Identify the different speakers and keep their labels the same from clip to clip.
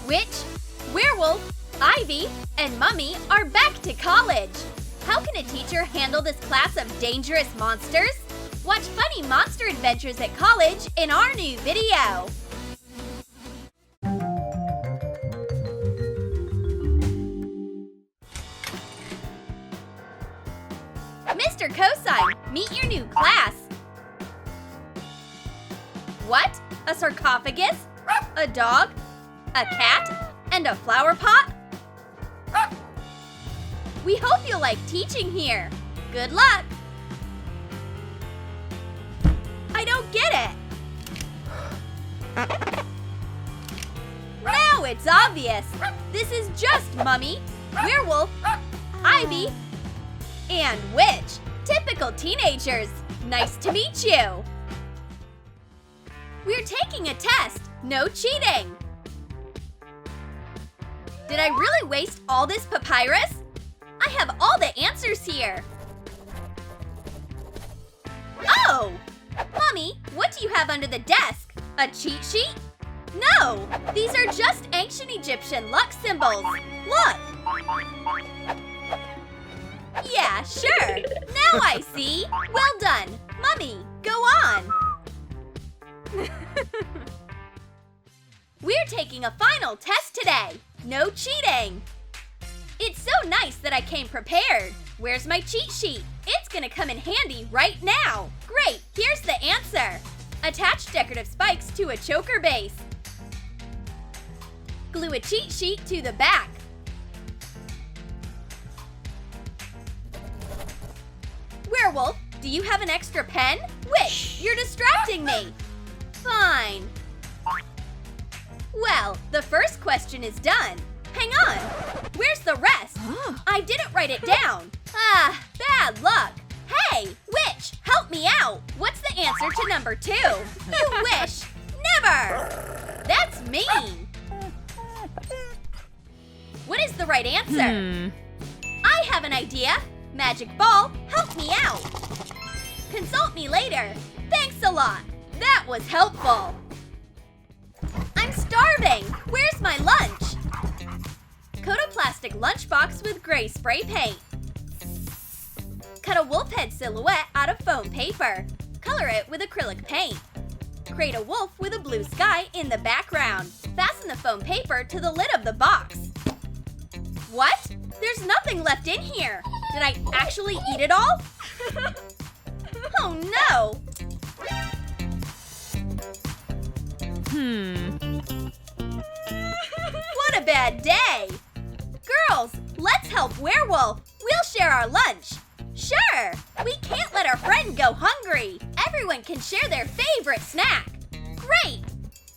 Speaker 1: Witch, Werewolf, Ivy, and Mummy are back to college. How can a teacher handle this class of dangerous monsters? Watch funny monster adventures at college in our new video. Mr. Cosign, meet your new class. What? A sarcophagus? A dog? A cat? And a flower pot? We hope you like teaching here. Good luck! I don't get it. Now it's obvious. This is just Mummy, Werewolf, Ivy, and Witch. Typical teenagers. Nice to meet you. We're taking a test. No cheating. Did I really waste all this papyrus? I have all the answers here. Oh! Mommy, what do you have under the desk? A cheat sheet? No! These are just ancient Egyptian luck symbols. Look! Yeah, sure. Now I see. Well done. Mummy, go on. We're taking a final test today. No cheating. It's so nice that I came prepared. Where's my cheat sheet? It's gonna come in handy right now. Great, here's the answer. Attach decorative spikes to a choker base. Glue a cheat sheet to the back. Werewolf, do you have an extra pen? Witch, you're distracting me. Fine. Well, the first question is done. Hang on. Where's the rest? I didn't write it down. Ah, bad luck. Hey, Witch, help me out. What's the answer to number 2? You wish. Never. That's mean. What is the right answer? I have an idea. Magic ball, help me out. Consult me later. Thanks a lot. That was helpful. I'm starving. Where's my lunch? Coat a plastic lunchbox with gray spray paint. Cut a wolf head silhouette out of foam paper. Color it with acrylic paint. Create a wolf with a blue sky in the background. Fasten the foam paper to the lid of the box. What? There's nothing left in here. Did I actually eat it all? Oh no! What a bad day! Girls, let's help Werewolf. We'll share our lunch. Sure! We can't let our friend go hungry. Everyone can share their favorite snack. Great!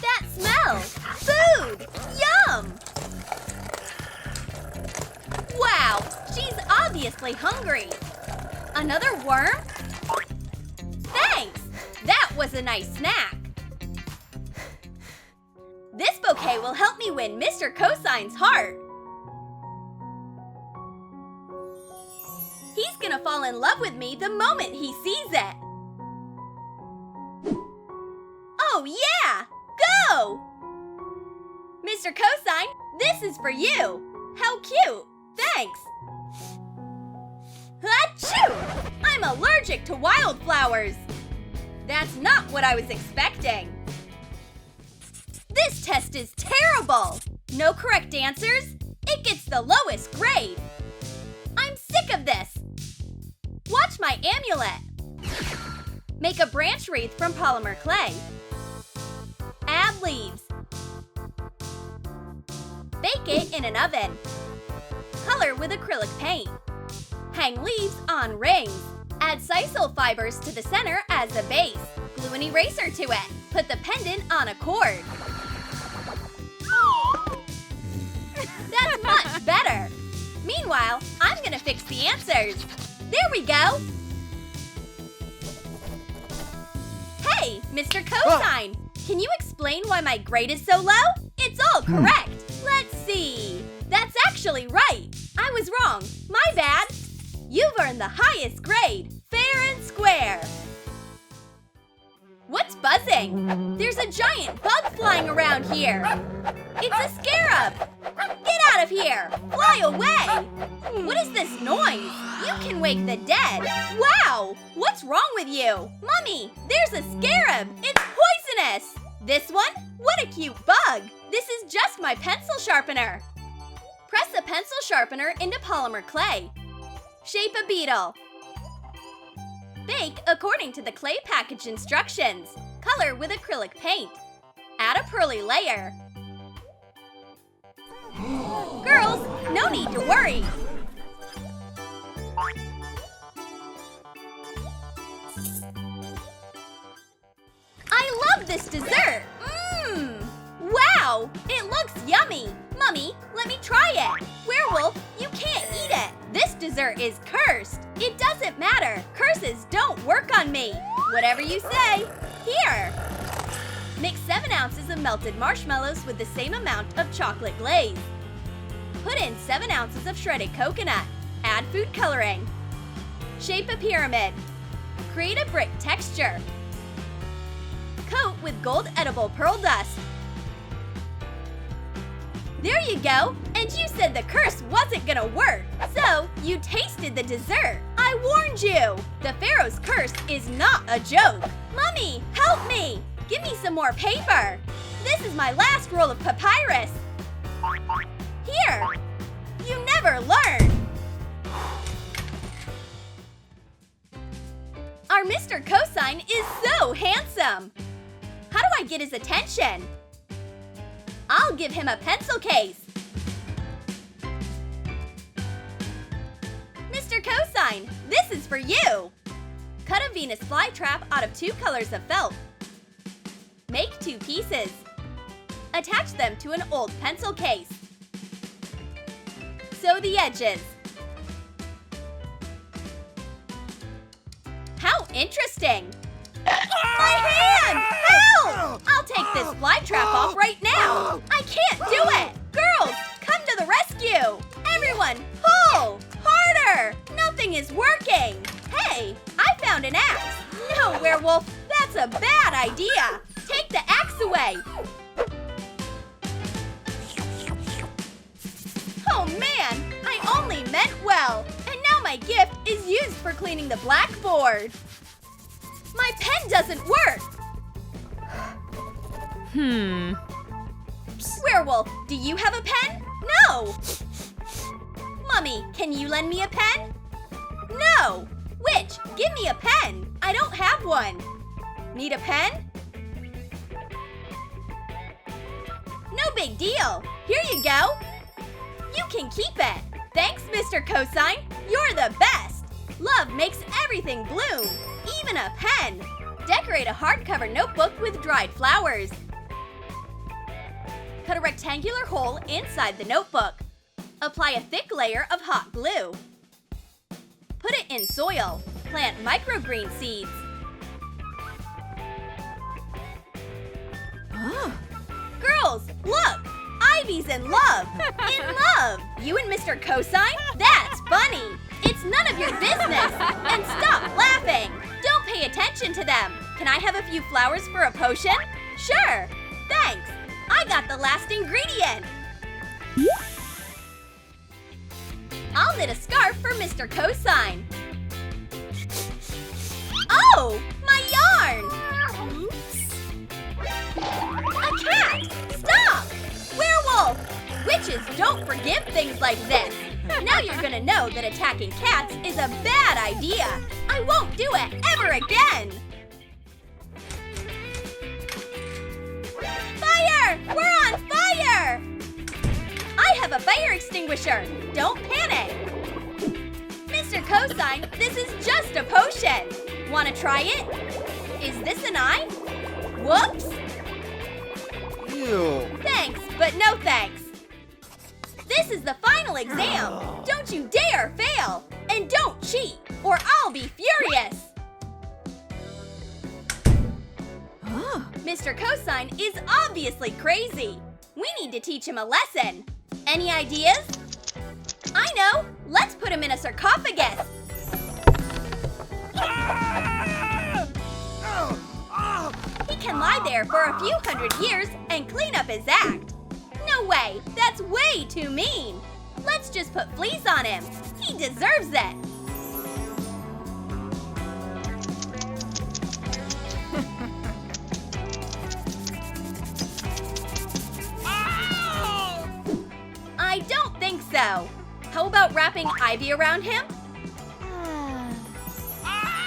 Speaker 1: That smell! Food! Yum! Wow! She's obviously hungry. Another worm? Thanks! That was a nice snack. This bouquet will help me win Mr. Cosign's heart. He's gonna fall in love with me the moment he sees it. Oh yeah! Go! Mr. Cosign, this is for you. How cute! Thanks. Achoo! I'm allergic to wildflowers. That's not what I was expecting. This test is terrible! No correct answers? It gets the lowest grade. I'm sick of this. Watch my amulet. Make a branch wreath from polymer clay. Add leaves. Bake it in an oven. Color with acrylic paint. Hang leaves on rings. Add sisal fibers to the center as a base. Glue an eraser to it. Put the pendant on a cord. That's much better. Meanwhile, I'm gonna fix the answers. There we go. Hey, Mr. Cosign, can you explain why my grade is so low? It's all correct. Let's see. That's actually right. I was wrong. My bad. You've earned the highest grade, fair and square. What's buzzing? There's a giant bug flying around here. It's a scarab. up! Get out of here! Fly away! What is this noise? You can wake the dead! Wow! What's wrong with you? Mummy, there's a scarab! It's poisonous! This one? What a cute bug! This is just my pencil sharpener! Press a pencil sharpener into polymer clay. Shape a beetle. Bake according to the clay package instructions. Color with acrylic paint. Add a pearly layer. Girls, no need to worry. I love this dessert! Mmm! Wow! It looks yummy! Mummy, let me try it! Werewolf, you can't eat it! This dessert is cursed! It doesn't matter! Curses don't work on me! Whatever you say! Here! Mix 7 ounces of melted marshmallows with the same amount of chocolate glaze. Put in 7 ounces of shredded coconut. Add food coloring. Shape a pyramid. Create a brick texture. Coat with gold edible pearl dust. There you go! And you said the curse wasn't gonna work! So, you tasted the dessert! I warned you! The Pharaoh's curse is not a joke! Mummy, help me! Give me some more paper! This is my last roll of papyrus! Here! You never learn! Our Mr. Cosign is so handsome! How do I get his attention? I'll give him a pencil case! Mr. Cosign, this is for you! Cut a Venus flytrap out of 2 colors of felt. Make 2 pieces. Attach them to an old pencil case. Sew the edges. How interesting! My hand! Help! I'll take this flytrap off right now! I can't do it! Girls, come to the rescue! Everyone, pull! Harder! Nothing is working! Hey, I found an axe! No, Werewolf, that's a bad idea! Take the axe away! Oh man, I only meant well! And now my gift is used for cleaning the blackboard! My pen doesn't work! Werewolf, do you have a pen? No! Mummy, can you lend me a pen? No! Witch, give me a pen! I don't have one! Need a pen? No big deal! Here you go! You can keep it! Thanks, Mr. Cosign! You're the best! Love makes everything bloom! Even a pen! Decorate a hardcover notebook with dried flowers. Cut a rectangular hole inside the notebook. Apply a thick layer of hot glue. Put it in soil. Plant microgreen seeds. Girls, look! Ivy's in love! In love! You and Mr. Cosign? That's funny! It's none of your business! And stop laughing! Don't pay attention to them! Can I have a few flowers for a potion? Sure! Thanks! I got the last ingredient! I'll knit a scarf for Mr. Cosign. Oh! My yarn! Oops! A cat! Stop! Werewolf! Witches don't forgive things like this! Now you're gonna know that attacking cats is a bad idea! I won't do it ever again! Fire! We're on fire! I have a fire extinguisher! Don't panic! Mr. Cosign, this is just a potion! Wanna try it? Is this an eye? Whoops!
Speaker 2: Ew.
Speaker 1: Thanks, but no thanks! This is the final exam! Don't you dare fail! And don't cheat, or I'll be furious! Mr. Cosign is obviously crazy! We need to teach him a lesson! Any ideas? I know! Let's put him in a sarcophagus! He can lie there for a few hundred years and clean up his act! No way! That's That's way too mean. Let's just put fleece on him. He deserves it. I don't think so. How about wrapping ivy around him?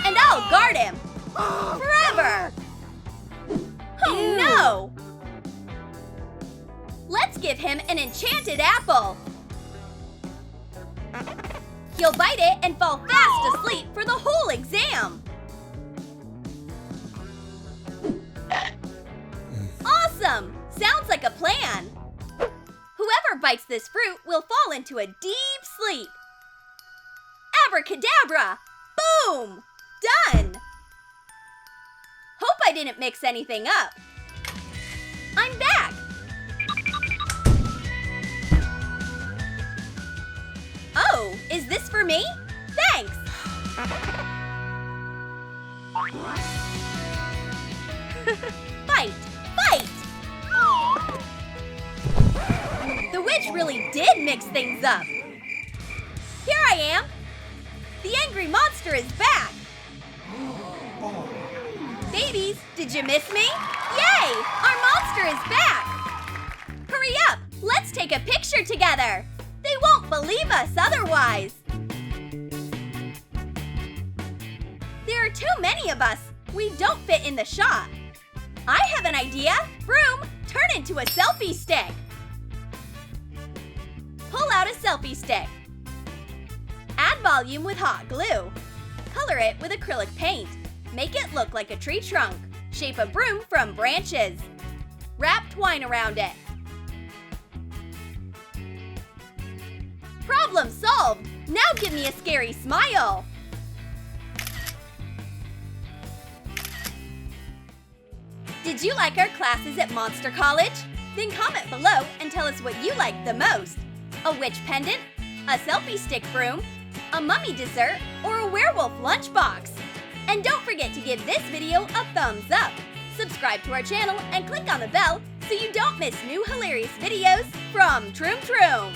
Speaker 1: And I'll guard him. Forever. Oh no! Let's give him an enchanted apple. He'll bite it and fall fast asleep for the whole exam. Awesome! Sounds like a plan. Whoever bites this fruit will fall into a deep sleep. Abracadabra! Boom! Done! Hope I didn't mix anything up. I'm back! Oh, is this for me? Thanks! Fight! Fight! The witch really did mix things up. Here I am! The angry monster is back! Babies, did you miss me? Yay! Our monster is back! Hurry up! Let's take a picture together! They won't believe us otherwise! There are too many of us! We don't fit in the shot! I have an idea! Broom, turn into a selfie stick! Pull out a selfie stick. Add volume with hot glue. Color it with acrylic paint. Make it look like a tree trunk. Shape a broom from branches. Wrap twine around it. Problem solved! Now give me a scary smile! Did you like our classes at Monster College? Then comment below and tell us what you liked the most. A witch pendant, a selfie stick broom, a mummy dessert, or a werewolf lunchbox. And don't forget to give this video a thumbs up. Subscribe to our channel and click on the bell so you don't miss new hilarious videos from Troom.